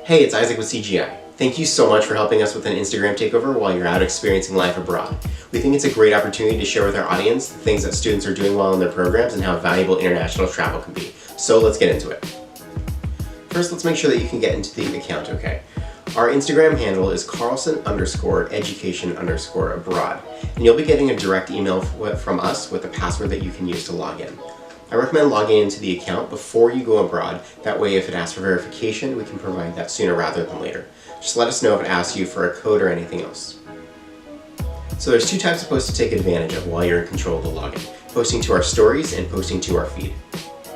Hey, it's Isaac with CGI. Thank you so much for helping us with an Instagram takeover while you're out experiencing life abroad. We think it's a great opportunity to share with our audience the things that students are doing well in their programs and how valuable international travel can be. So let's get into it. First, let's make sure that you can get into the account okay. Our Instagram handle is Carlson_education_abroad, and you'll be getting a direct email from us with a password that you can use to log in. I recommend logging into the account before you go abroad. That way, if it asks for verification, we can provide that sooner rather than later. Just let us know if it asks you for a code or anything else. So there's two types of posts to take advantage of while you're in control of the login: posting to our stories and posting to our feed.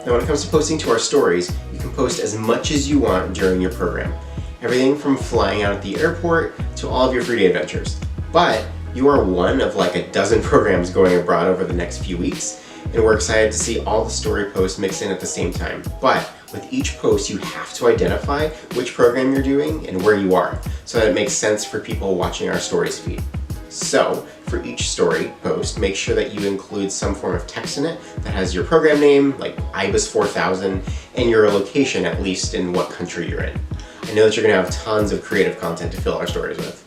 Now, when it comes to posting to our stories, you can post as much as you want during your program. Everything from flying out at the airport to all of your free day adventures. But you are one of like a dozen programs going abroad over the next few weeks, and we're excited to see all the story posts mixed in at the same time. But with each post, you have to identify which program you're doing and where you are, so that it makes sense for people watching our stories feed. So for each story post, make sure that you include some form of text in it that has your program name, like IBIS 4000, and your location, at least in what country you're in. I know that you're gonna have tons of creative content to fill our stories with.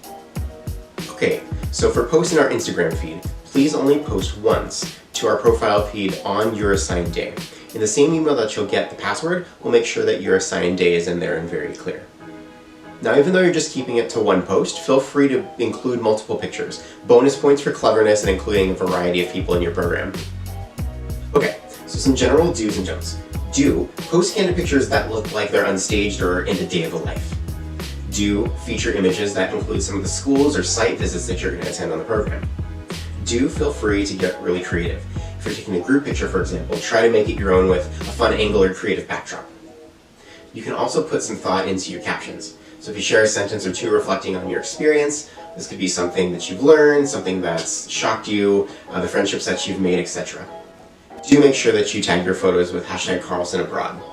Okay, so for posts in our Instagram feed, please only post once to our profile feed on your assigned day. In the same email that you'll get the password, we'll make sure that your assigned day is in there and very clear. Now, even though you're just keeping it to one post, feel free to include multiple pictures. Bonus points for cleverness and including a variety of people in your program. Okay, so some general do's and don'ts. Do post candid pictures that look like they're unstaged or in the day of the life. Do feature images that include some of the schools or site visits that you're going to attend on the program. Do feel free to get really creative. If you're taking a group picture, for example, try to make it your own with a fun angle or creative backdrop. You can also put some thought into your captions. So if you share a sentence or two reflecting on your experience, this could be something that you've learned, something that's shocked you, the friendships that you've made, etc. Do make sure that you tag your photos with #CarlsonAbroad.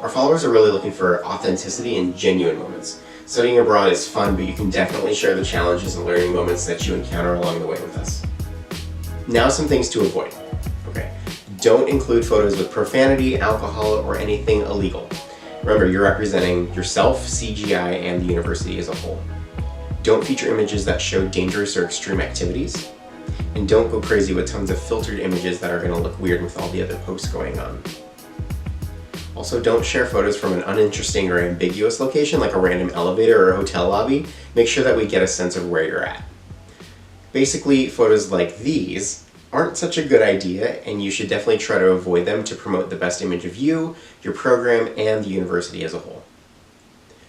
Our followers are really looking for authenticity and genuine moments. Studying abroad is fun, but you can definitely share the challenges and learning moments that you encounter along the way with us. Now some things to avoid. Okay, don't include photos with profanity, alcohol, or anything illegal. Remember, you're representing yourself, CGI, and the university as a whole. Don't feature images that show dangerous or extreme activities. And don't go crazy with tons of filtered images that are going to look weird with all the other posts going on. Also, don't share photos from an uninteresting or ambiguous location like a random elevator or a hotel lobby. Make sure that we get a sense of where you're at. Basically, photos like these aren't such a good idea, and you should definitely try to avoid them to promote the best image of you, your program, and the university as a whole.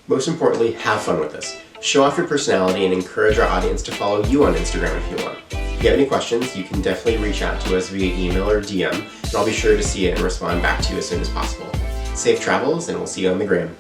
Most importantly, have fun with this. Show off your personality and encourage our audience to follow you on Instagram if you want. If you have any questions, you can definitely reach out to us via email or DM, and I'll be sure to see it and respond back to you as soon as possible. Safe travels, and we'll see you on the gram.